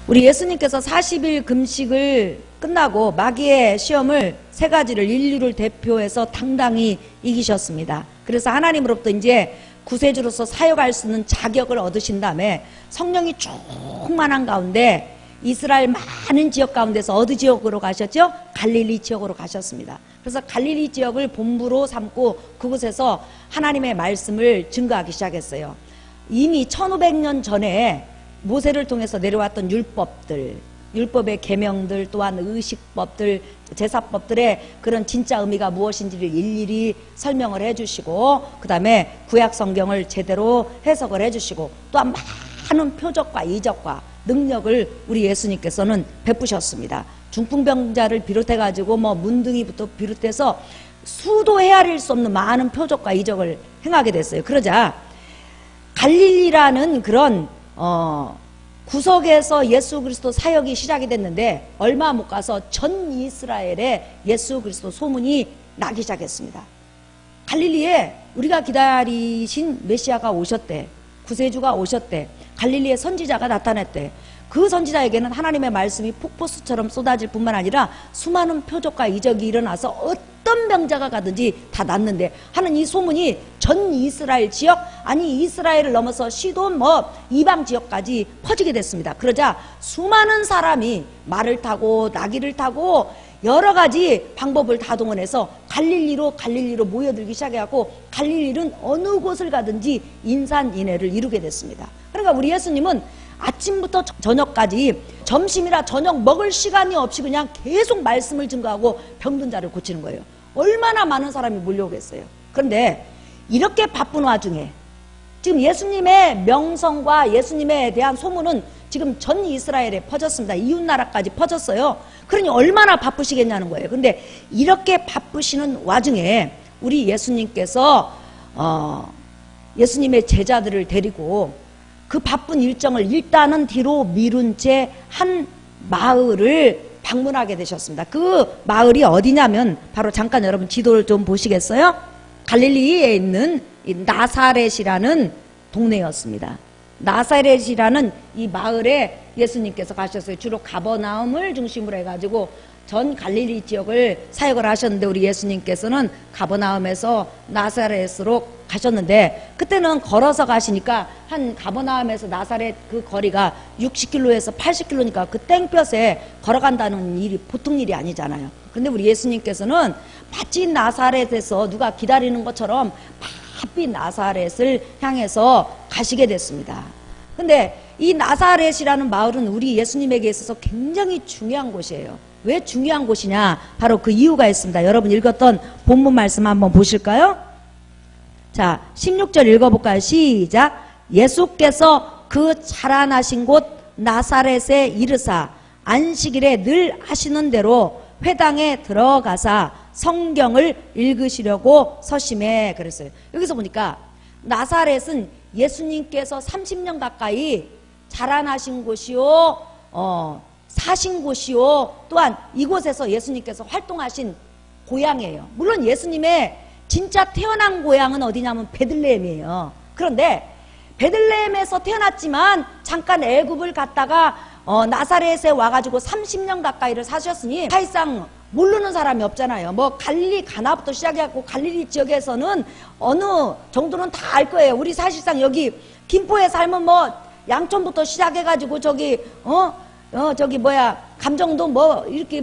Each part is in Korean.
우리 예수님께서 40일 금식을 끝나고 마귀의 시험을 세 가지를 인류를 대표해서 당당히 이기셨습니다. 그래서 하나님으로부터 이제 구세주로서 사역할 수 있는 자격을 얻으신 다음에 성령이 충만한 가운데 이스라엘 많은 지역 가운데서 어느 지역으로 가셨죠? 갈릴리 지역으로 가셨습니다. 그래서 갈릴리 지역을 본부로 삼고 그곳에서 하나님의 말씀을 증거하기 시작했어요. 이미 1500년 전에 모세를 통해서 내려왔던 율법의 계명들, 또한 의식법들, 제사법들의 그런 진짜 의미가 무엇인지를 일일이 설명을 해주시고, 그 다음에 구약 성경을 제대로 해석을 해주시고, 또한 많은 표적과 이적과 능력을 우리 예수님께서는 베푸셨습니다. 중풍병자를 비롯해가지고 문둥이부터 비롯해서 수도 헤아릴 수 없는 많은 표적과 이적을 행하게 됐어요. 그러자 갈릴리라는 그런 구석에서 예수 그리스도 사역이 시작이 됐는데 얼마 못 가서 전 이스라엘에 예수 그리스도 소문이 나기 시작했습니다. 갈릴리에 우리가 기다리신 메시아가 오셨대. 구세주가 오셨대. 갈릴리에 선지자가 나타났대. 그 선지자에게는 하나님의 말씀이 폭포수처럼 쏟아질 뿐만 아니라 수많은 표적과 이적이 일어나서 어떤 병자가 가든지 다 낫는데 하는 이 소문이 전 이스라엘 지역, 아니 이스라엘을 넘어서 시돈 이방 지역까지 퍼지게 됐습니다. 그러자 수많은 사람이 말을 타고 나귀를 타고 여러 가지 방법을 다 동원해서 갈릴리로 모여들기 시작해갖고 갈릴리는 어느 곳을 가든지 인산인해를 이루게 됐습니다. 그러니까 우리 예수님은 아침부터 저녁까지 점심이라 저녁 먹을 시간이 없이 그냥 계속 말씀을 증거하고 병든 자를 고치는 거예요. 얼마나 많은 사람이 몰려오겠어요. 그런데 이렇게 바쁜 와중에 지금 예수님의 명성과 예수님에 대한 소문은 지금 전 이스라엘에 퍼졌습니다. 이웃나라까지 퍼졌어요. 그러니 얼마나 바쁘시겠냐는 거예요. 근데 이렇게 바쁘시는 와중에 우리 예수님께서 예수님의 제자들을 데리고 그 바쁜 일정을 일단은 뒤로 미룬 채 한 마을을 방문하게 되셨습니다. 그 마을이 어디냐면 바로 잠깐 여러분 지도를 좀 보시겠어요? 갈릴리에 있는 이 나사렛이라는 동네였습니다. 나사렛이라는 이 마을에 예수님께서 가셨어요. 주로 가버나움을 중심으로 해가지고 전 갈릴리 지역을 사역을 하셨는데 우리 예수님께서는 가버나움에서 나사렛으로 가셨는데 그때는 걸어서 가시니까 한 가버나움에서 나사렛 그 거리가 60km에서 80km니까 그 땡볕에 걸어간다는 일이 보통 일이 아니잖아요. 그런데 우리 예수님께서는 마치 나사렛에서 누가 기다리는 것처럼 바삐 나사렛을 향해서 가시게 됐습니다. 근데 이 나사렛이라는 마을은 우리 예수님에게 있어서 굉장히 중요한 곳이에요. 왜 중요한 곳이냐? 바로 그 이유가 있습니다. 여러분 읽었던 본문 말씀 한번 보실까요? 자, 16절 읽어볼까요? 시작. 예수께서 그 자라나신 곳 나사렛에 이르사 안식일에 늘 하시는 대로 회당에 들어가사 성경을 읽으시려고 서심해 그랬어요. 여기서 보니까 나사렛은 예수님께서 30년 가까이 자라나신 곳이요, 사신 곳이요, 또한 이곳에서 예수님께서 활동하신 고향이에요. 물론 예수님의 진짜 태어난 고향은 어디냐면 베들레헴이에요. 그런데 베들레헴에서 태어났지만 잠깐 애굽을 갔다가 나사렛에 와가지고 30년 가까이를 사셨으니 사실상 모르는 사람이 없잖아요. 갈릴리 가나부터 시작해갖고 갈릴리 지역에서는 어느 정도는 다 알 거예요. 우리 사실상 여기 김포에 살면 양천부터 시작해가지고 감정도 이렇게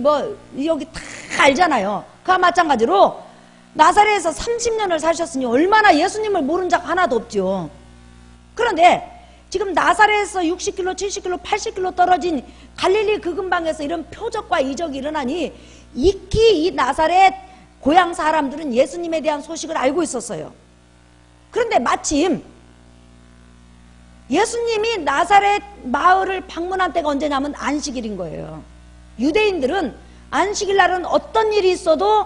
여기 다 알잖아요. 그와 마찬가지로 나사렛에서 30년을 사셨으니 얼마나 예수님을 모르는 자가 하나도 없죠. 그런데 지금 나사렛에서 60km, 70km, 80km 떨어진 갈릴리 그 근방에서 이런 표적과 이적이 일어나니 익히 이 나사렛 고향 사람들은 예수님에 대한 소식을 알고 있었어요. 그런데 마침 예수님이 나사렛 마을을 방문한 때가 언제냐면 안식일인 거예요. 유대인들은 안식일 날은 어떤 일이 있어도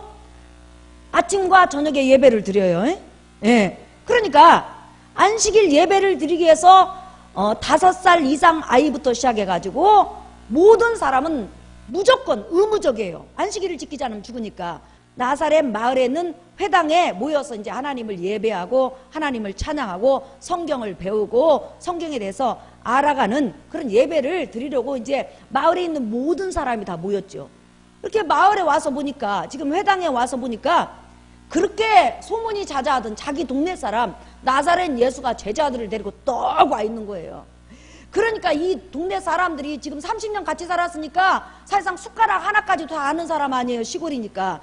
아침과 저녁에 예배를 드려요. 예. 그러니까 안식일 예배를 드리기 위해서 5살 이상 아이부터 시작해가지고 모든 사람은 무조건 의무적이에요. 안식일을 지키지 않으면 죽으니까. 나사렛 마을에는 회당에 모여서 이제 하나님을 예배하고 하나님을 찬양하고 성경을 배우고 성경에 대해서 알아가는 그런 예배를 드리려고 이제 마을에 있는 모든 사람이 다 모였죠. 이렇게 마을에 와서 보니까, 지금 회당에 와서 보니까 그렇게 소문이 자자하던 자기 동네 사람 나사렛 예수가 제자들을 데리고 떡 와 있는 거예요. 그러니까 이 동네 사람들이 지금 30년 같이 살았으니까 사실상 숟가락 하나까지도 다 아는 사람 아니에요. 시골이니까.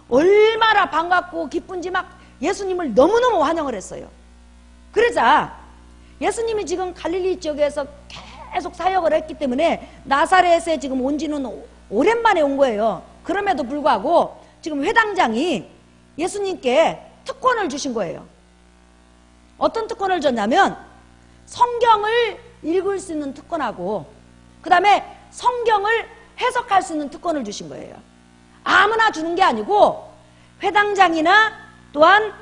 얼마나 반갑고 기쁜지 막 예수님을 너무너무 환영을 했어요. 그러자 예수님이 지금 갈릴리 지역에서 계속 사역을 했기 때문에 나사렛에 지금 온 지는 오랜만에 온 거예요. 그럼에도 불구하고 지금 회당장이 예수님께 특권을 주신 거예요. 어떤 특권을 줬냐면 성경을 읽을 수 있는 특권하고 그 다음에 성경을 해석할 수 있는 특권을 주신 거예요. 아무나 주는 게 아니고 회당장이나 또한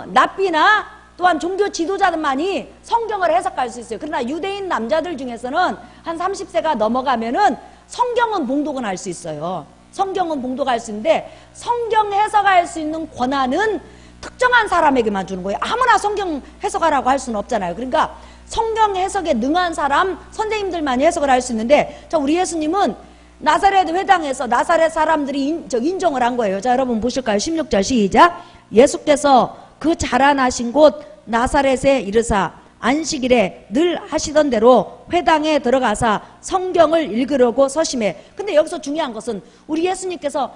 납비나 또한 종교 지도자들만이 성경을 해석할 수 있어요. 그러나 유대인 남자들 중에서는 한 30세가 넘어가면은 성경은 봉독은 할 수 있어요. 성경은 봉독할 수 있는데 성경 해석할 수 있는 권한은 특정한 사람에게만 주는 거예요. 아무나 성경 해석하라고 할 수는 없잖아요. 그러니까 성경 해석에 능한 사람, 선생님들만이 해석을 할 수 있는데, 자, 우리 예수님은 나사렛 회당에서 나사렛 사람들이 인정을 한 거예요. 자, 여러분 보실까요? 16절 시작. 예수께서 그 자라나신 곳 나사렛에 이르사 안식일에 늘 하시던 대로 회당에 들어가사 성경을 읽으려고 서심해. 근데 여기서 중요한 것은 우리 예수님께서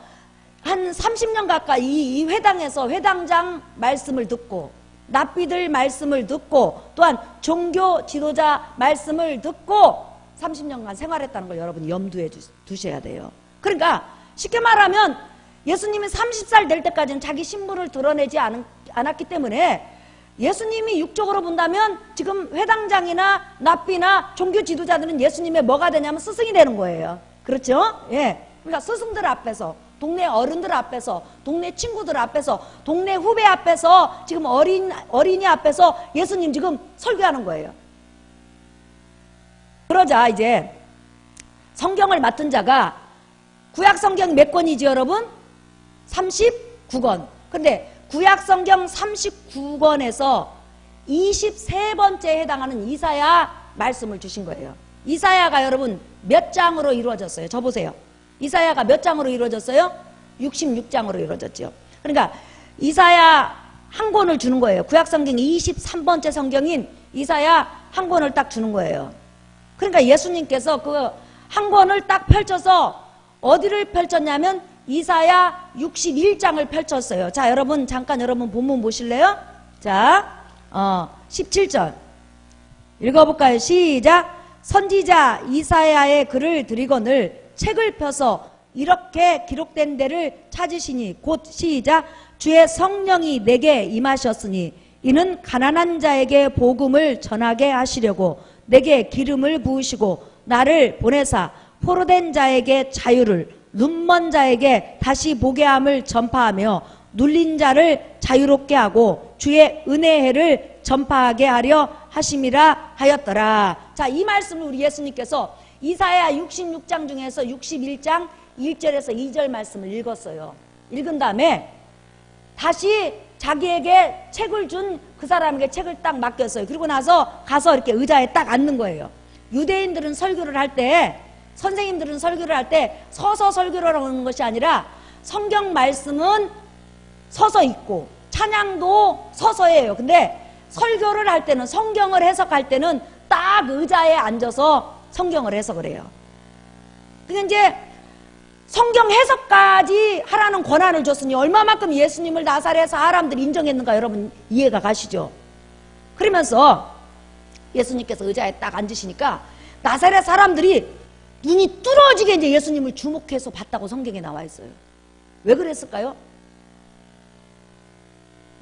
한 30년 가까이 이 회당에서 회당장 말씀을 듣고 납비들 말씀을 듣고 또한 종교 지도자 말씀을 듣고 30년간 생활했다는 걸 여러분이 염두에 두셔야 돼요. 그러니까 쉽게 말하면 예수님이 30살 될 때까지는 자기 신분을 드러내지 않았기 때문에 예수님이 육적으로 본다면 지금 회당장이나 납비나 종교 지도자들은 예수님의 뭐가 되냐면 스승이 되는 거예요. 그렇죠? 예. 그러니까 스승들 앞에서, 동네 어른들 앞에서, 동네 친구들 앞에서, 동네 후배 앞에서, 지금 어린이 앞에서 예수님 지금 설교하는 거예요. 그러자 이제 성경을 맡은 자가 구약 성경 몇 권이지 여러분? 39권. 근데 구약 성경 39권에서 23번째에 해당하는 이사야 말씀을 주신 거예요. 이사야가 여러분 몇 장으로 이루어졌어요? 저 보세요. 이사야가 몇 장으로 이루어졌어요? 66장으로 이루어졌죠. 그러니까 이사야 한 권을 주는 거예요. 구약 성경 23번째 성경인 이사야 한 권을 딱 주는 거예요. 그러니까 예수님께서 그 한 권을 딱 펼쳐서 어디를 펼쳤냐면 이사야 61장을 펼쳤어요. 자, 여러분 잠깐 여러분 본문 보실래요? 자, 17절 읽어볼까요? 시작. 선지자 이사야의 글을 드리거늘 책을 펴서 이렇게 기록된 데를 찾으시니 곧 시작. 주의 성령이 내게 임하셨으니 이는 가난한 자에게 복음을 전하게 하시려고 내게 기름을 부으시고 나를 보내사 포로된 자에게 자유를 눈먼 자에게 다시 보게 함을 전파하며 눌린 자를 자유롭게 하고 주의 은혜해를 전파하게 하려 하심이라 하였더라. 자, 이 말씀을 우리 예수님께서 이사야 66장 중에서 61장 1절에서 2절 말씀을 읽었어요. 읽은 다음에 다시 자기에게 책을 준 그 사람에게 책을 딱 맡겼어요. 그리고 나서 가서 이렇게 의자에 딱 앉는 거예요. 유대인들은 설교를 할 때, 선생님들은 설교를 할 때 서서 설교를 하는 것이 아니라 성경 말씀은 서서 있고 찬양도 서서 해요. 근데 설교를 할 때는, 성경을 해석할 때는 딱 의자에 앉아서 성경을 해석을 해요. 근데 이제 성경 해석까지 하라는 권한을 줬으니 얼마만큼 예수님을 나사렛 사람들이 인정했는가 여러분 이해가 가시죠? 그러면서 예수님께서 의자에 딱 앉으시니까 나사렛 사람들이 눈이 뚫어지게 이제 예수님을 주목해서 봤다고 성경에 나와 있어요. 왜 그랬을까요?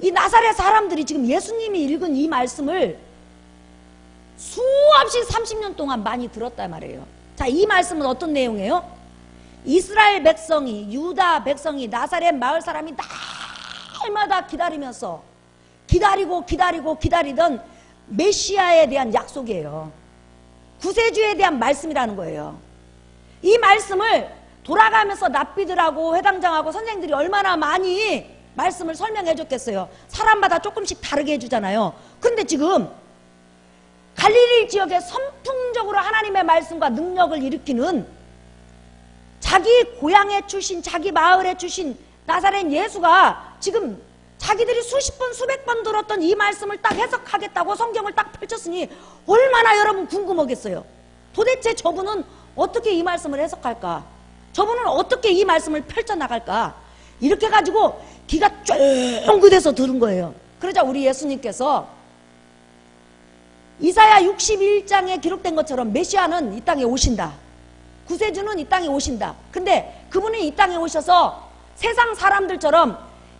이 나사렛 사람들이 지금 예수님이 읽은 이 말씀을 수없이 30년 동안 많이 들었단 말이에요. 자, 이 말씀은 어떤 내용이에요? 이스라엘 백성이, 유다 백성이, 나사렛 마을 사람이 날마다 기다리면서 기다리던 메시아에 대한 약속이에요. 구세주에 대한 말씀이라는 거예요. 이 말씀을 돌아가면서 납비들하고 회당장하고 선생님들이 얼마나 많이 말씀을 설명해 줬겠어요. 사람마다 조금씩 다르게 해주잖아요. 근데 지금 갈릴리 지역에 선풍적으로 하나님의 말씀과 능력을 일으키는 자기 고향에 출신, 자기 마을에 출신 나사렛 예수가 지금 자기들이 수십 번, 수백 번 들었던 이 말씀을 딱 해석하겠다고 성경을 딱 펼쳤으니 얼마나 여러분 궁금하겠어요. 도대체 저분은 어떻게 이 말씀을 해석할까? 저분은 어떻게 이 말씀을 펼쳐나갈까? 이렇게 가지고 귀가 쫑긋해서 들은 거예요. 그러자 우리 예수님께서 이사야 61장에 기록된 것처럼 메시아는 이 땅에 오신다. 구세주는 이 땅에 오신다. 근데 그분이 이 땅에 오셔서 세상 사람들처럼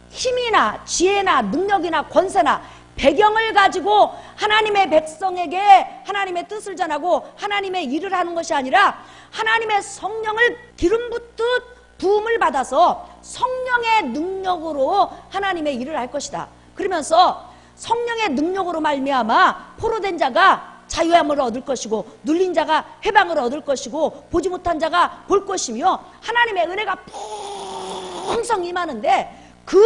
힘이나 지혜나 능력이나 권세나 배경을 가지고 하나님의 백성에게 하나님의 뜻을 전하고 하나님의 일을 하는 것이 아니라 하나님의 성령을 기름 붓듯 부음을 받아서 성령의 능력으로 하나님의 일을 할 것이다. 그러면서 성령의 능력으로 말미암아 포로된 자가 자유함을 얻을 것이고 눌린 자가 해방을 얻을 것이고 보지 못한 자가 볼 것이며 하나님의 은혜가 풍성 임하는데 그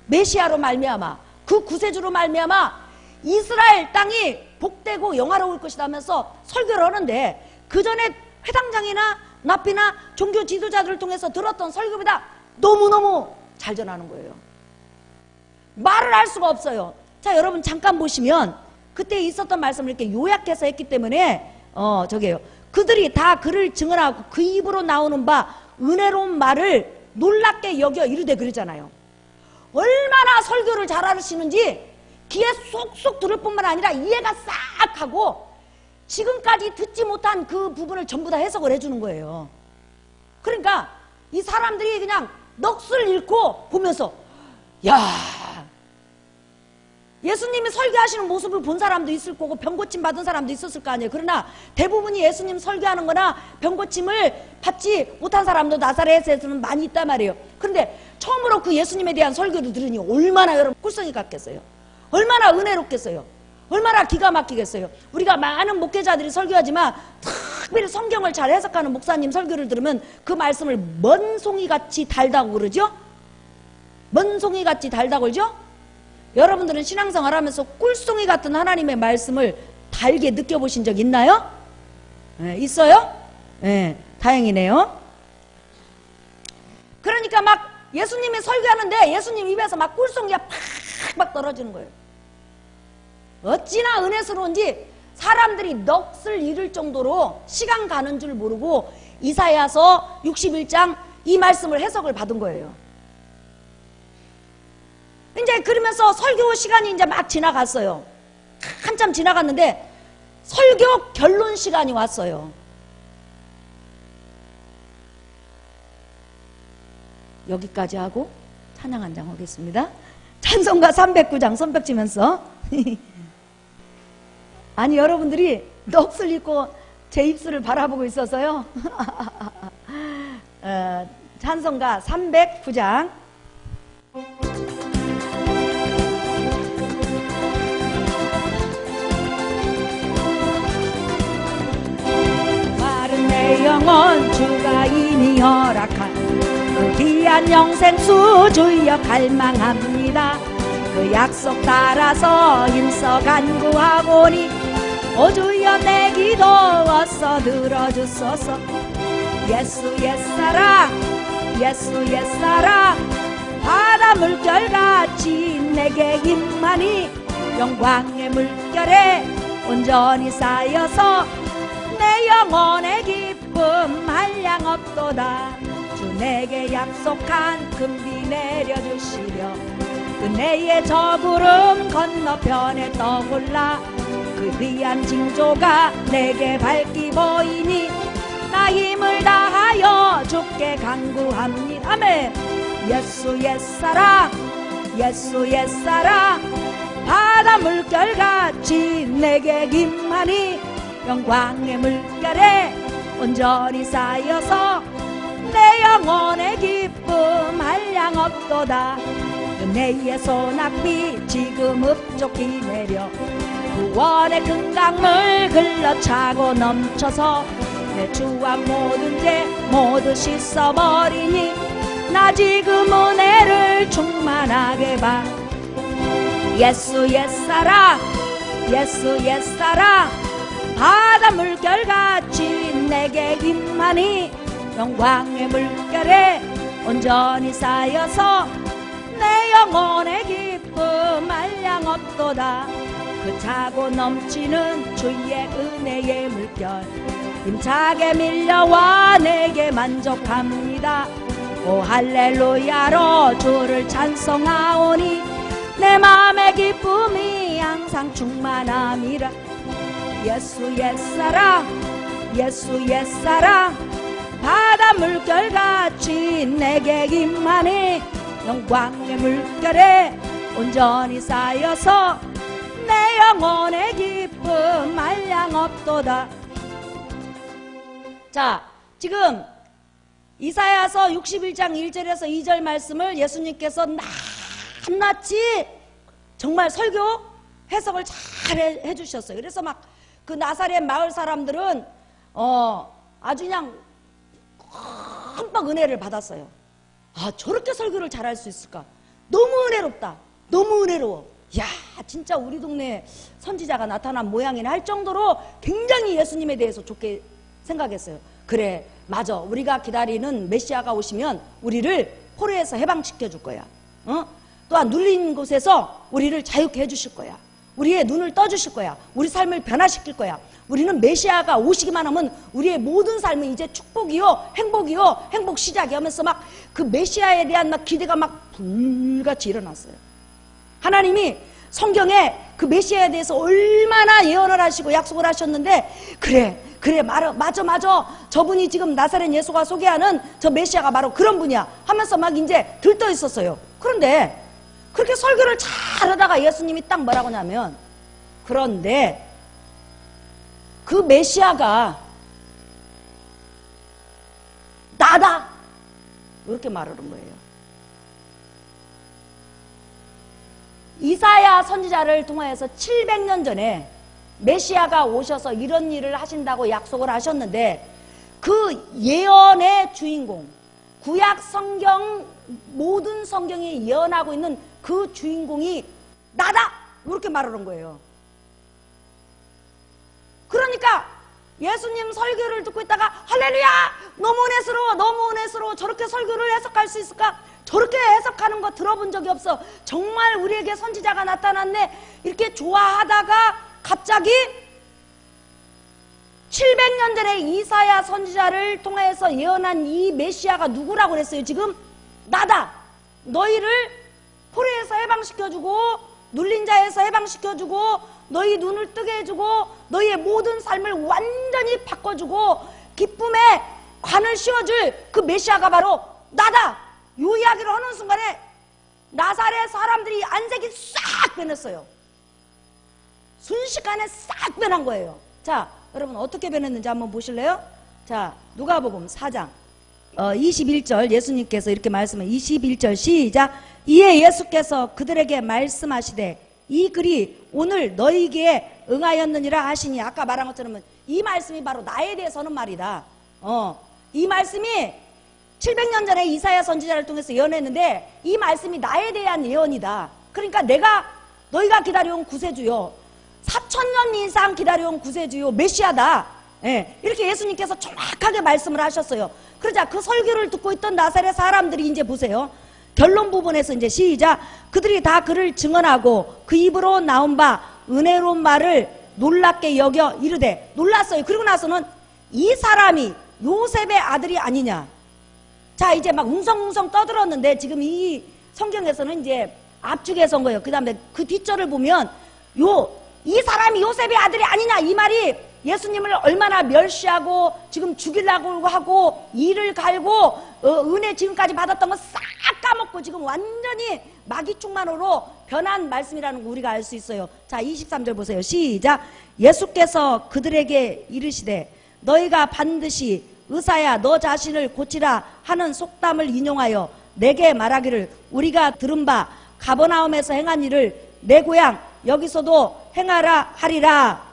메시아로 말미암아 그 구세주로 말미암아 이스라엘 땅이 복되고 영화로울 것이다 하면서 설교를 하는데 그 전에 회당장이나 납비나 종교 지도자들을 통해서 들었던 설교보다 너무너무 잘 전하는 거예요. 말을 할 수가 없어요. 자, 여러분 잠깐 보시면 그때 있었던 말씀을 이렇게 요약해서 했기 때문에 저게요. 그들이 다 그를 증언하고 그 입으로 나오는 바 은혜로운 말을 놀랍게 여겨 이르되 그러잖아요. 얼마나 설교를 잘하시는지 귀에 쏙쏙 들을 뿐만 아니라 이해가 싹 하고 지금까지 듣지 못한 그 부분을 전부 다 해석을 해주는 거예요. 그러니까 이 사람들이 그냥 넋을 잃고 보면서 야, 예수님이 설교하시는 모습을 본 사람도 있을 거고 병 고침 받은 사람도 있었을 거 아니에요. 그러나 대부분이 예수님 설교하는 거나 병 고침을 받지 못한 사람도 나사렛에서는 많이 있단 말이에요. 그런데 처음으로 그 예수님에 대한 설교를 들으니 얼마나 여러분 꿀성이 같겠어요. 얼마나 은혜롭겠어요. 얼마나 기가 막히겠어요. 우리가 많은 목회자들이 설교하지만 특별히 성경을 잘 해석하는 목사님 설교를 들으면 그 말씀을 먼 송이같이 달다고 그러죠. 먼 송이같이 달다고 그러죠. 여러분들은 신앙생활 하면서 꿀송이 같은 하나님의 말씀을 달게 느껴보신 적 있나요? 네, 있어요? 네, 다행이네요. 그러니까 막 예수님이 설교하는데 예수님 입에서 막 꿀송이가 팍팍 떨어지는 거예요. 어찌나 은혜스러운지 사람들이 넋을 잃을 정도로 시간 가는 줄 모르고 이사야서 61장 이 말씀을 해석을 받은 거예요. 이제 그러면서 설교 시간이 이제 막 지나갔어요. 한참 지나갔는데 설교 결론 시간이 왔어요. 여기까지 하고 찬양 한 장 하겠습니다. 찬송가 309장 손뼉 치면서 아니 여러분들이 넋을 잃고 제 입술을 바라보고 있어서요. 찬송가 309장 마른 내 영혼 주가 이미 허락한 그 귀한 영생수 주여 갈망합니다. 그 약속 따라서 힘써 간구하오니 오 주여 내 기도 어서 들어주소서. 예수 옛사랑 예수 옛사랑 바다 물결같이 내게 임하니 영광의 물결에 온전히 쌓여서 내 영혼의 기쁨 한량없도다. 주 내게 약속한 금비 내려주시려 은혜의 저구름 건너편에 떠올라 그 귀한 징조가 내게 밝히 보이니 나 힘을 다하여 주께 간구합니다. 아멘. 예수 옛사랑 예수 옛사랑 바다 물결같이 내게 임하니 영광의 물결에 온전히 쌓여서 내 영혼의 기쁨 한량없도다. 은혜의 소낙비 지금 흡족히 내려 구원의 큰 강물 흘러차고 넘쳐서 내 추악 모든 죄 모두 씻어버리니 나 지금 은혜를 충만하게 봐. 예수 옛사랑 예수 옛사랑 바다 물결같이 내게 임하니 영광의 물결에 온전히 쌓여서 내 영혼의 기쁨 한량없도다. 그 차고 넘치는 주의 은혜의 물결 힘차게 밀려와 내게 만족합니다. 오 할렐루야로 주를 찬송하오니 내 맘의 기쁨이 항상 충만함이라. 예수 옛사랑 예수 옛사랑 바다 물결같이 내게 임하니 영광의 물결에 온전히 쌓여서 내 영혼의 기쁨 한량없도다. 자, 지금 이사야서 61장 1절에서 2절 말씀을 예수님께서 낱낱이 정말 설교 해석을 잘 해주셨어요. 그래서 막 그 나사렛 마을 사람들은 아주 그냥 흠뻑 은혜를 받았어요. 아, 저렇게 설교를 잘할 수 있을까? 너무 은혜롭다. 너무 은혜로워. 야, 진짜 우리 동네 선지자가 나타난 모양이네 할 정도로 굉장히 예수님에 대해서 좋게 생각했어요. 그래, 맞아. 우리가 기다리는 메시아가 오시면 우리를 포로에서 해방시켜 줄 거야. 또한 눌린 곳에서 우리를 자유케 해주실 거야. 우리의 눈을 떠주실 거야. 우리 삶을 변화시킬 거야. 우리는 메시아가 오시기만 하면 우리의 모든 삶은 이제 축복이요 행복이요 행복 시작이 하면서 막 그 메시아에 대한 막 기대가 막 불같이 일어났어요. 하나님이 성경에 그 메시아에 대해서 얼마나 예언을 하시고 약속을 하셨는데 그래 맞아 저분이 지금 나사렛 예수가 소개하는 저 메시아가 바로 그런 분이야 하면서 막 이제 들떠 있었어요. 그런데 그렇게 설교를 잘하다가 예수님이 딱 뭐라고 하냐면 그런데 그 메시아가 나다 이렇게 말하는 거예요. 이사야 선지자를 통하여서 700년 전에 메시아가 오셔서 이런 일을 하신다고 약속을 하셨는데 그 예언의 주인공, 구약 성경 모든 성경이 예언하고 있는 그 주인공이 나다 이렇게 말하는 거예요. 그러니까 예수님 설교를 듣고 있다가 할렐루야 너무 은혜스러워 저렇게 설교를 해석할 수 있을까? 저렇게 해석하는 거 들어본 적이 없어. 정말 우리에게 선지자가 나타났네 이렇게 좋아하다가 갑자기 700년 전에 이사야 선지자를 통해서 예언한 이 메시아가 누구라고 그랬어요? 지금 나다. 너희를 포로에서 해방시켜주고 눌린 자에서 해방시켜주고 너희 눈을 뜨게 해주고 너희의 모든 삶을 완전히 바꿔주고 기쁨의 관을 씌워줄 그 메시아가 바로 나다. 이 이야기를 하는 순간에 나사렛 사람들이 안색이 싹 변했어요. 순식간에 싹 변한 거예요. 자, 여러분 어떻게 변했는지 한번 보실래요? 자, 누가복음 4장 21절 예수님께서 이렇게 말씀을 21절 시작. 이에 예수께서 그들에게 말씀하시되 이 글이 오늘 너희에게 응하였느니라 하시니 아까 말한 것처럼 이 말씀이 바로 나에 대해서 하는 말이다. 이 말씀이 700년 전에 이사야 선지자를 통해서 예언했는데 이 말씀이 나에 대한 예언이다. 그러니까 너희가 기다려온 구세주요 4,000년 이상 기다려온 구세주요 메시아다. 예, 이렇게 예수님께서 정확하게 말씀을 하셨어요. 그러자 그 설교를 듣고 있던 나사렛 사람들이 이제 보세요. 결론 부분에서 이제 시작. 그들이 다 그를 증언하고 그 입으로 나온 바 은혜로운 말을 놀랍게 여겨 이르되 놀랐어요. 그리고 나서는 이 사람이 요셉의 아들이 아니냐. 자, 이제 막 웅성웅성 떠들었는데 지금 이 성경에서는 이제 앞쪽에서 온 거예요. 그 다음에 그 뒷절을 보면 이 사람이 요셉의 아들이 아니냐 이 말이 예수님을 얼마나 멸시하고 지금 죽이려고 하고 이를 갈고 은혜 지금까지 받았던 거 싹 까먹고 지금 완전히 마귀충만으로 변한 말씀이라는 거 우리가 알 수 있어요. 자, 23절 보세요. 시작. 예수께서 그들에게 이르시되 너희가 반드시 의사야 너 자신을 고치라 하는 속담을 인용하여 내게 말하기를 우리가 들은 바 가버나움에서 행한 일을 내 고향 여기서도 행하라 하리라.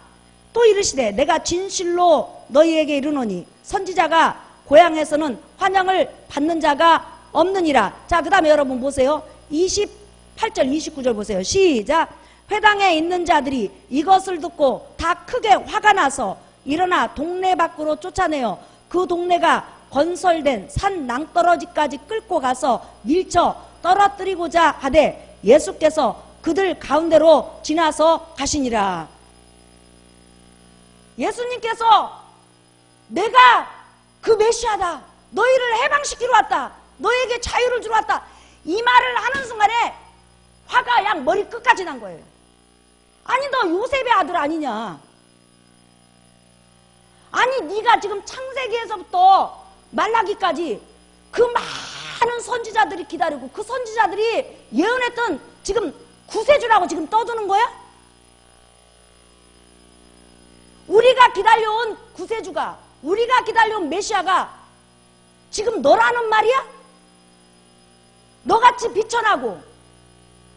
또 이르시되 내가 진실로 너희에게 이르노니 선지자가 고향에서는 환영을 받는 자가 없느니라. 자, 그 다음에 여러분 보세요. 28절 29절 보세요. 시작. 회당에 있는 자들이 이것을 듣고 다 크게 화가 나서 일어나 동네 밖으로 쫓아내어 그 동네가 건설된 산 낭떠러지까지 끌고 가서 밀쳐 떨어뜨리고자 하되 예수께서 그들 가운데로 지나서 가시니라. 예수님께서 내가 그 메시아다, 너희를 해방시키러 왔다, 너에게 자유를 주러 왔다, 이 말을 하는 순간에 화가 양 머리 끝까지 난 거예요. 아니 너 요셉의 아들 아니냐? 아니 네가 지금 창세기에서부터 말라기까지 그 많은 선지자들이 기다리고 그 선지자들이 예언했던 지금 구세주라고 지금 떠드는 거야? 우리가 기다려온 구세주가, 우리가 기다려온 메시아가 지금 너라는 말이야? 너같이 비천하고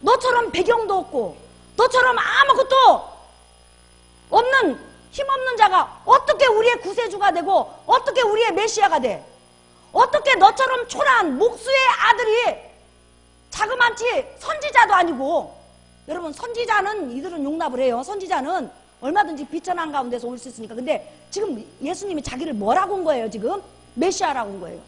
너처럼 배경도 없고 너처럼 아무것도 없는 힘없는 자가 어떻게 우리의 구세주가 되고 어떻게 우리의 메시아가 돼? 어떻게 너처럼 초라한 목수의 아들이 자그만치 선지자도 아니고, 여러분 선지자는 이들은 용납을 해요. 선지자는 얼마든지 비천한 가운데서 올 수 있으니까. 근데 지금 예수님이 자기를 뭐라고 온 거예요? 지금 메시아라고 온 거예요.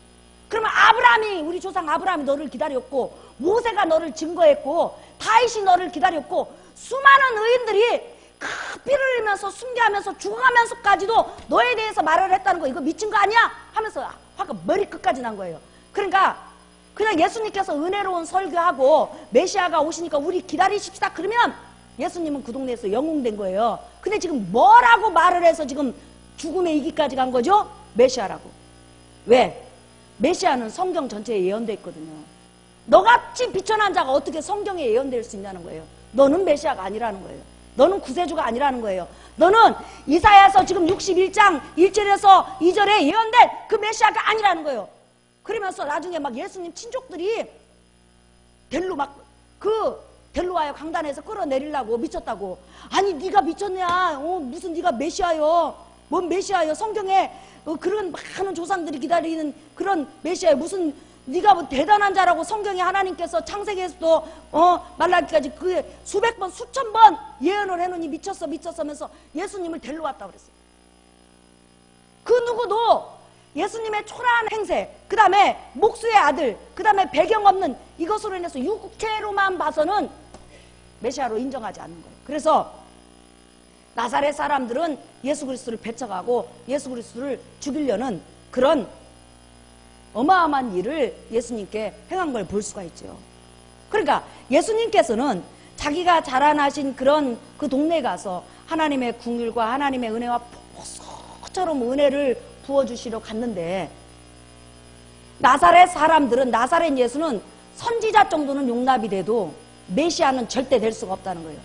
그러면 아브라함이, 우리 조상 아브라함이 너를 기다렸고, 모세가 너를 증거했고, 다윗이 너를 기다렸고, 수많은 의인들이 그 피를 흘리면서 순교하면서 죽어가면서까지도 너에 대해서 말을 했다는 거, 이거 미친 거 아니야? 하면서 화가 머리 끝까지 난 거예요. 그러니까 그냥 예수님께서 은혜로운 설교하고 메시아가 오시니까 우리 기다리십시다 그러면 예수님은 그 동네에서 영웅된 거예요. 근데 지금 뭐라고 말을 해서 지금 죽음에 이기까지 간 거죠? 메시아라고. 왜? 메시아는 성경 전체에 예언되어 있거든요. 너같이 비천한 자가 어떻게 성경에 예언될 수 있냐는 거예요. 너는 메시아가 아니라는 거예요. 너는 구세주가 아니라는 거예요. 너는 이사야서 지금 61장 1절에서 2절에 예언된 그 메시아가 아니라는 거예요. 그러면서 나중에 막 예수님 친족들이 델로 델로와요 강단에서 끌어내리려고 미쳤다고. 아니 네가 미쳤냐? 무슨 네가 메시아요? 뭔 메시아요? 성경에 그런 많은 조상들이 기다리는 그런 메시아요. 무슨 네가 뭐 대단한 자라고 성경에 하나님께서 창세기에서도 말라기까지 그 수백 번 수천 번 예언을 해놓으니 미쳤어 하면서 예수님을 데려왔다고 그랬어요. 그 누구도 예수님의 초라한 행세, 그 다음에 목수의 아들, 그 다음에 배경 없는 이것으로 인해서 육체로만 봐서는 메시아로 인정하지 않는 거예요. 그래서 나사렛 사람들은 예수 그리스도를 배척하고 예수 그리스도를 죽이려는 그런 어마어마한 일을 예수님께 행한 걸 볼 수가 있죠. 그러니까 예수님께서는 자기가 자라나신 그런 그 동네에 가서 하나님의 긍휼과 하나님의 은혜와 폭포처럼 은혜를 부어주시러 갔는데, 나사렛 사람들은, 나사렛 예수는 선지자 정도는 용납이 돼도 메시아는 절대 될 수가 없다는 거예요.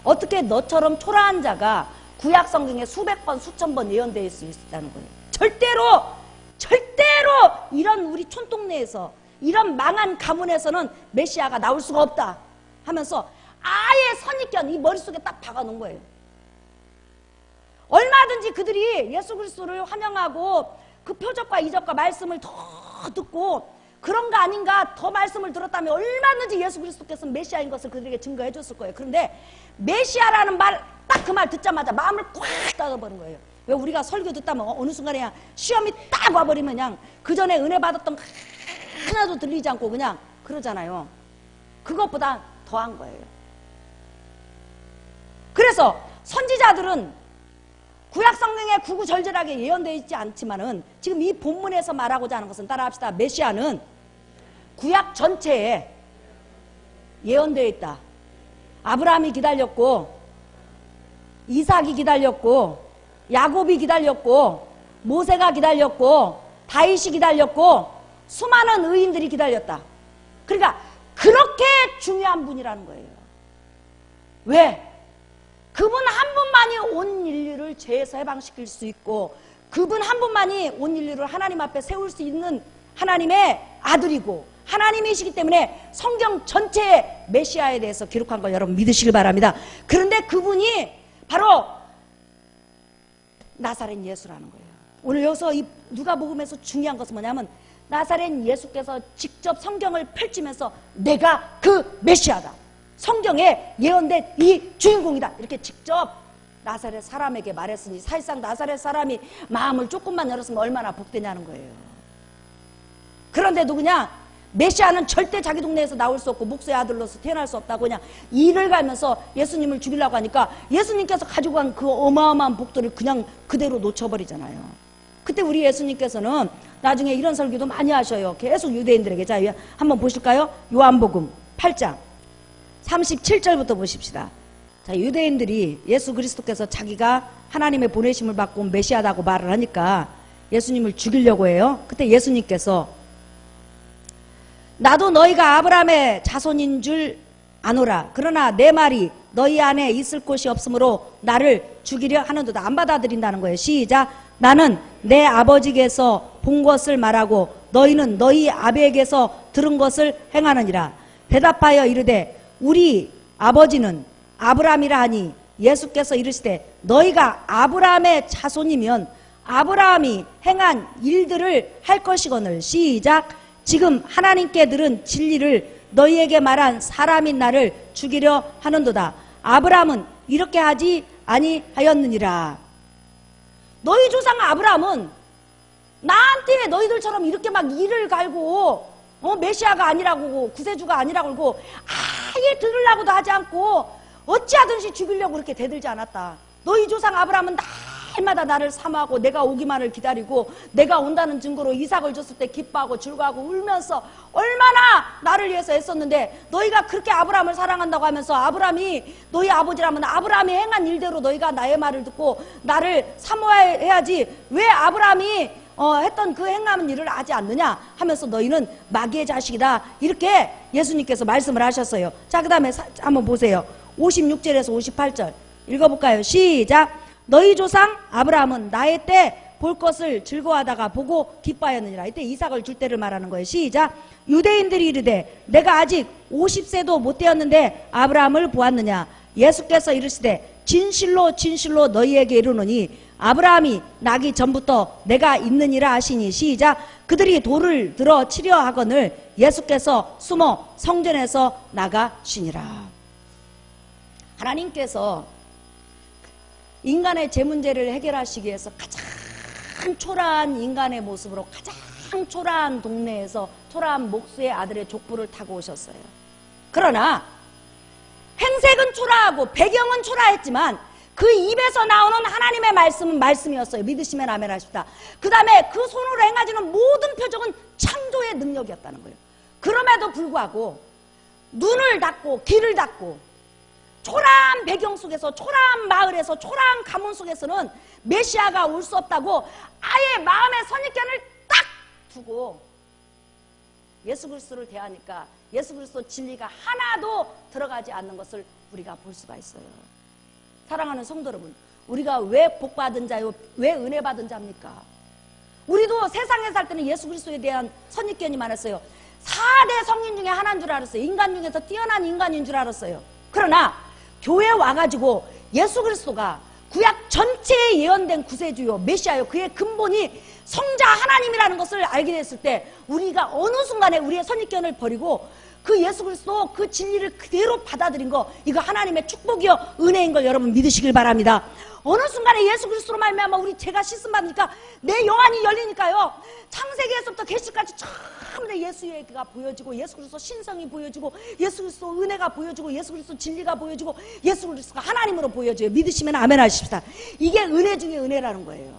어떻게 너처럼 초라한 자가 구약 성경에 수백 번 수천 번 예언되어 수 있다는 거예요. 절대로 이런 우리 촌동네에서 이런 망한 가문에서는 메시아가 나올 수가 없다 하면서 아예 선입견 이 머릿속에 딱 박아놓은 거예요. 얼마든지 그들이 예수 그리스도를 환영하고 그 표적과 이적과 말씀을 더 듣고 그런 거 아닌가 더 말씀을 들었다면 얼마든지 예수 그리스도께서 메시아인 것을 그들에게 증거해 줬을 거예요. 그런데 메시아라는 말 딱 그 말 듣자마자 마음을 꽉 닫아버린 거예요. 왜 우리가 설교 듣다면 어느 순간에 그냥 시험이 딱 와버리면 그냥 그 전에 은혜 받았던 거 하나도 들리지 않고 그냥 그러잖아요. 그것보다 더한 거예요. 그래서 선지자들은 구약 성경에 구구절절하게 예언되어 있지 않지만은 지금 이 본문에서 말하고자 하는 것은, 따라합시다. 메시아는 구약 전체에 예언되어 있다. 아브라함이 기다렸고, 이삭이 기다렸고, 야곱이 기다렸고, 모세가 기다렸고, 다윗이 기다렸고, 수많은 의인들이 기다렸다. 그러니까 그렇게 중요한 분이라는 거예요. 왜? 그분 한 분만이 온 인류를 죄에서 해방시킬 수 있고, 그분 한 분만이 온 인류를 하나님 앞에 세울 수 있는 하나님의 아들이고 하나님이시기 때문에 성경 전체에 메시아에 대해서 기록한 걸 여러분 믿으시길 바랍니다. 그런데 그분이 바로 나사렛 예수라는 거예요. 오늘 여기서 이 누가복음에서 중요한 것은 뭐냐면, 나사렛 예수께서 직접 성경을 펼치면서 내가 그 메시아다, 성경에 예언된 이 주인공이다. 이렇게 직접 나사렛 사람에게 말했으니 사실상 나사렛 사람이 마음을 조금만 열었으면 얼마나 복되냐는 거예요. 그런데 누구냐? 메시아는 절대 자기 동네에서 나올 수 없고 목수의 아들로서 태어날 수 없다고 그냥 일을 가면서 예수님을 죽이려고 하니까 예수님께서 가지고 간 그 어마어마한 복들을 그냥 그대로 놓쳐버리잖아요. 그때 우리 예수님께서는 나중에 이런 설교도 많이 하셔요. 계속 유대인들에게. 자, 한번 보실까요? 요한복음 8장 37절부터 보십시다. 자, 유대인들이 예수 그리스도께서 자기가 하나님의 보내심을 받고 온 메시아다고 말을 하니까 예수님을 죽이려고 해요. 그때 예수님께서 나도 너희가 아브라함의 자손인 줄 아노라. 그러나 내 말이 너희 안에 있을 곳이 없으므로 나를 죽이려 하는도다. 안 받아들인다는 거예요. 시작. 나는 내 아버지께서 본 것을 말하고 너희는 너희 아비에게서 들은 것을 행하느니라. 대답하여 이르되 우리 아버지는 아브라함이라 하니 예수께서 이르시되 너희가 아브라함의 자손이면 아브라함이 행한 일들을 할 것이거늘. 시작. 지금 하나님께 들은 진리를 너희에게 말한 사람인 나를 죽이려 하는도다. 아브라함은 이렇게 하지 아니하였느니라. 너희 조상 아브라함은 나한테 너희들처럼 이렇게 막 이를 갈고 메시아가 아니라고 구세주가 아니라고 그러고 아예 들으려고도 하지 않고 어찌하든지 죽이려고 그렇게 대들지 않았다. 너희 조상 아브라함은 날마다 나를 사모하고 내가 오기만을 기다리고 내가 온다는 증거로 이삭을 줬을 때 기뻐하고 즐거워하고 울면서 얼마나 나를 위해서 애썼는데 너희가 그렇게 아브라함을 사랑한다고 하면서 아브라함이 너희 아버지라면 아브라함이 행한 일대로 너희가 나의 말을 듣고 나를 사모해야지 왜 아브라함이 했던 그 행하는 일을 하지 않느냐 하면서 너희는 마귀의 자식이다. 이렇게 예수님께서 말씀을 하셨어요. 자, 그 다음에 한번 보세요. 56절에서 58절 읽어볼까요? 시작. 너희 조상 아브라함은 나의 때 볼 것을 즐거워하다가 보고 기뻐하였느니라. 이때 이삭을 줄 때를 말하는 거예요. 시작. 유대인들이 이르되 내가 아직 50세도 못 되었는데 아브라함을 보았느냐. 예수께서 이르시되 진실로 진실로 너희에게 이르노니 아브라함이 나기 전부터 내가 있느니라 하시니. 시작. 그들이 돌을 들어 치려 하거늘 예수께서 숨어 성전에서 나가시니라. 하나님께서 인간의 죄 문제를 해결하시기 위해서 가장 초라한 인간의 모습으로 가장 초라한 동네에서 초라한 목수의 아들의 족부를 타고 오셨어요. 그러나 행색은 초라하고 배경은 초라했지만 그 입에서 나오는 하나님의 말씀은 말씀이었어요. 믿으시면 아멘 하십시다. 그 다음에 그 손으로 행하지는 모든 표적은 창조의 능력이었다는 거예요. 그럼에도 불구하고 눈을 닫고 귀를 닫고 초라한 배경 속에서 초라한 마을에서 초라한 가문 속에서는 메시아가 올 수 없다고 아예 마음의 선입견을 딱 두고 예수 그리스도를 대하니까 예수 그리스도 진리가 하나도 들어가지 않는 것을 우리가 볼 수가 있어요. 사랑하는 성도 여러분, 우리가 왜 복받은 자요, 왜 은혜 받은 자입니까? 우리도 세상에 살 때는 예수 그리스도에 대한 선입견이 많았어요. 4대 성인 중에 하나인 줄 알았어요. 인간 중에서 뛰어난 인간인 줄 알았어요. 그러나 교회에 와가지고 예수 그리스도가 구약 전체에 예언된 구세주요 메시아요, 그의 근본이 성자 하나님이라는 것을 알게 됐을 때 우리가 어느 순간에 우리의 선입견을 버리고 그 예수 그리스도 그 진리를 그대로 받아들인 거, 이거 하나님의 축복이요 은혜인 걸 여러분 믿으시길 바랍니다. 어느 순간에 예수 그리스도로 말미암아 우리 죄가 씻음 받으니까 내 영안이 열리니까요, 창세기에서부터 계시까지 전부 다 예수가 보여지고 예수 그리스도 신성이 보여지고 예수 그리스도 은혜가 보여지고 예수 그리스도 진리가 보여지고 예수 그리스도가 하나님으로 보여져요. 믿으시면 아멘 하십시다. 이게 은혜 중에 은혜라는 거예요.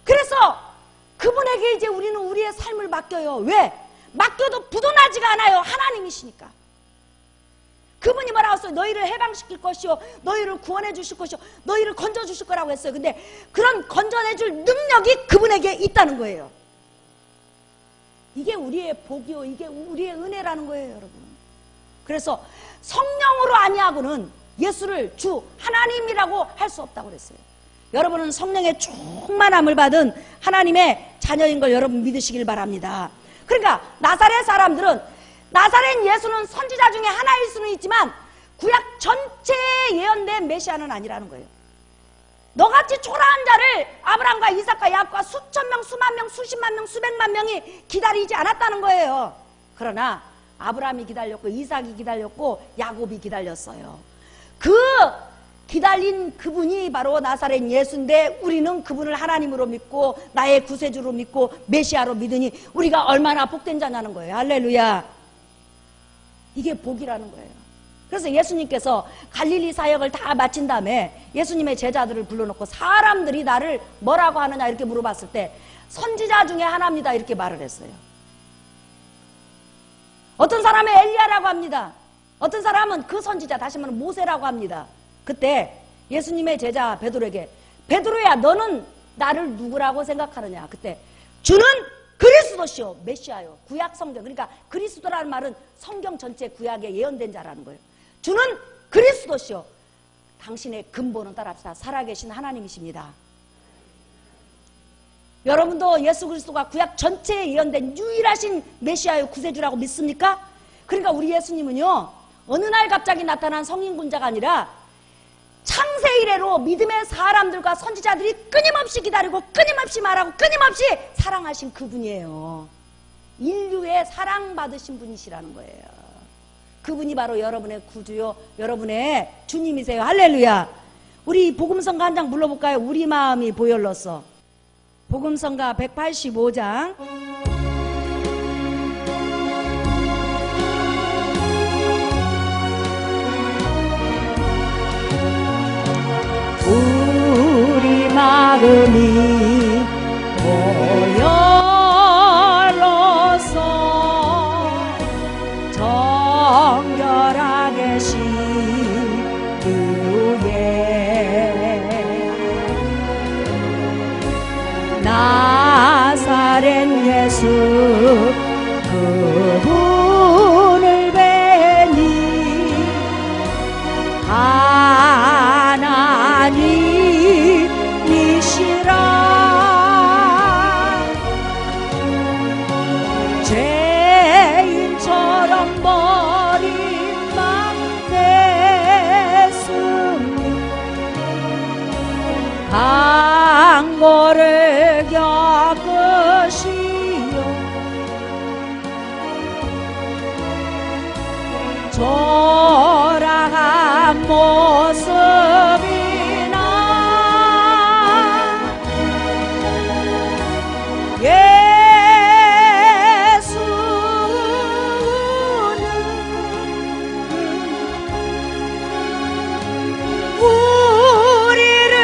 그래서 그분에게 이제 우리는 우리의 삶을 맡겨요. 왜? 맡겨도 부도나지가 않아요. 하나님이시니까. 그분이 뭐라고 했어요? 너희를 해방시킬 것이요, 너희를 구원해 주실 것이요, 너희를 건져 주실 거라고 했어요. 근데 그런 건져내 줄 능력이 그분에게 있다는 거예요. 이게 우리의 복이요, 이게 우리의 은혜라는 거예요, 여러분. 그래서 성령으로 아니하고는 예수를 주 하나님이라고 할 수 없다고 그랬어요. 여러분은 성령의 충만함을 받은 하나님의 자녀인 걸 여러분 믿으시길 바랍니다. 그러니까 나사렛 사람들은, 나사렛 예수는 선지자 중에 하나일 수는 있지만 구약 전체에 예언된 메시아는 아니라는 거예요. 너같이 초라한 자를 아브라함과 이삭과 야곱과 수천 명, 수만 명, 수십만 명, 수백만 명이 기다리지 않았다는 거예요. 그러나 아브라함이 기다렸고 이삭이 기다렸고 야곱이 기다렸어요. 그 기다린 그분이 바로 나사렛 예수인데 우리는 그분을 하나님으로 믿고 나의 구세주로 믿고 메시아로 믿으니 우리가 얼마나 복된 자냐는 거예요. 할렐루야. 이게 복이라는 거예요. 그래서 예수님께서 갈릴리 사역을 다 마친 다음에 예수님의 제자들을 불러놓고 사람들이 나를 뭐라고 하느냐 이렇게 물어봤을 때 선지자 중에 하나입니다 이렇게 말을 했어요. 어떤 사람은 엘리야라고 합니다. 어떤 사람은 그 선지자, 다시 말하면 모세라고 합니다. 그때 예수님의 제자 베드로에게 베드로야 너는 나를 누구라고 생각하느냐. 그때 주는 그리스도시요 메시아요. 구약 성경, 그러니까 그리스도라는 말은 성경 전체 구약에 예언된 자라는 거예요. 주는 그리스도시요 당신의 근본은 따라합시다. 살아계신 하나님이십니다. 여러분도 예수 그리스도가 구약 전체에 예언된 유일하신 메시아요 구세주라고 믿습니까? 그러니까 우리 예수님은요 어느 날 갑자기 나타난 성인군자가 아니라 창세 이래로 믿음의 사람들과 선지자들이 끊임없이 기다리고 끊임없이 말하고 끊임없이 사랑하신 그분이에요. 인류의 사랑받으신 분이시라는 거예요. 그분이 바로 여러분의 구주요 여러분의 주님이세요. 할렐루야. 우리 복음성가 한 장 불러볼까요? 우리 마음이 보혈로서. 복음성가 185장 우리 마음이 보혈로서 정결하게 씻기에 나사렛 예수 그분을 뵈니 하나님이시라. 죄인처럼 버림받았으니 강고를 겪으시오. 초라한 모습이나 예수는 우리를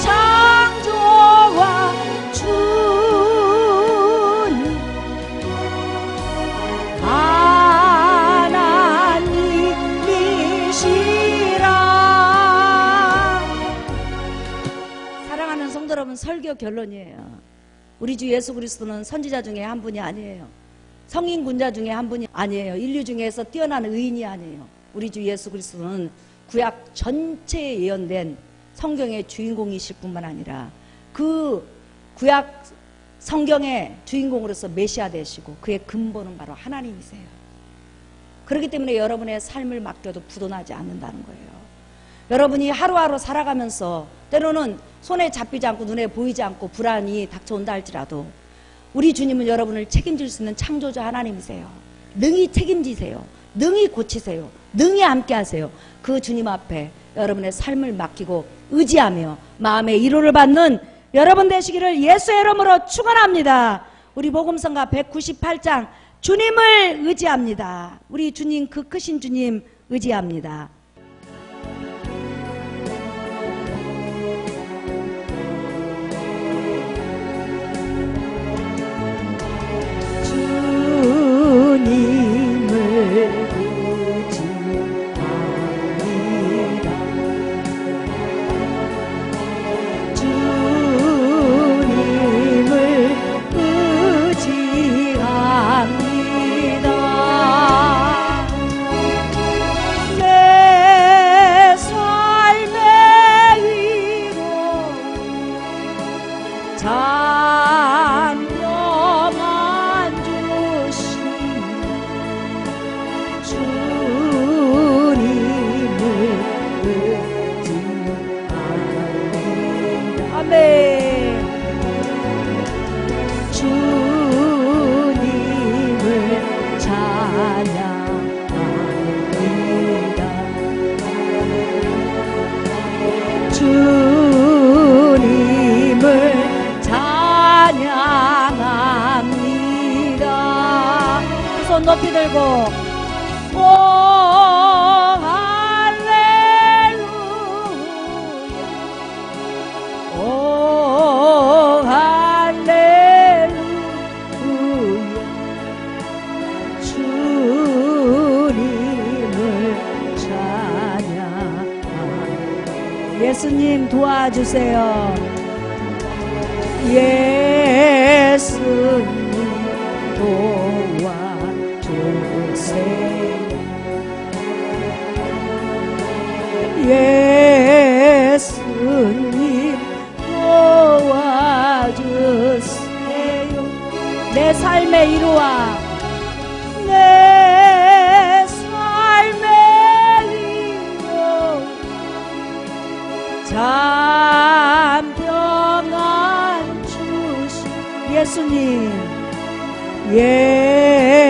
창조와 주니 하나님이시라. 사랑하는 성도 여러분, 설교 결론이에요. 우리 주 예수 그리스도는 선지자 중에 한 분이 아니에요. 성인 군자 중에 한 분이 아니에요. 인류 중에서 뛰어난 의인이 아니에요. 우리 주 예수 그리스도는 구약 전체에 예언된 성경의 주인공이실 뿐만 아니라 그 구약 성경의 주인공으로서 메시아 되시고 그의 근본은 바로 하나님이세요. 그렇기 때문에 여러분의 삶을 맡겨도 부도나지 않는다는 거예요. 여러분이 하루하루 살아가면서 때로는 손에 잡히지 않고 눈에 보이지 않고 불안이 닥쳐온다 할지라도 우리 주님은 여러분을 책임질 수 있는 창조자 하나님이세요. 능히 책임지세요. 능히 고치세요. 능히 함께 하세요. 그 주님 앞에 여러분의 삶을 맡기고 의지하며 마음의 위로를 받는 여러분 되시기를 예수의 이름으로 축원합니다. 우리 복음성가 198장 주님을 의지합니다. 우리 주님, 그 크신 주님 의지합니다. 주님을 의지합니다. 주님을 의지합니다. 내 높이 들고 오 할렐루야 오 할렐루야 주님을 찬양하리. 예수님 도와주세요. 예수님 도와주세요. 예수님 도와주세요. 내 삶의 이루와 내 삶의 이루 잠평안 주시 예수님 예수님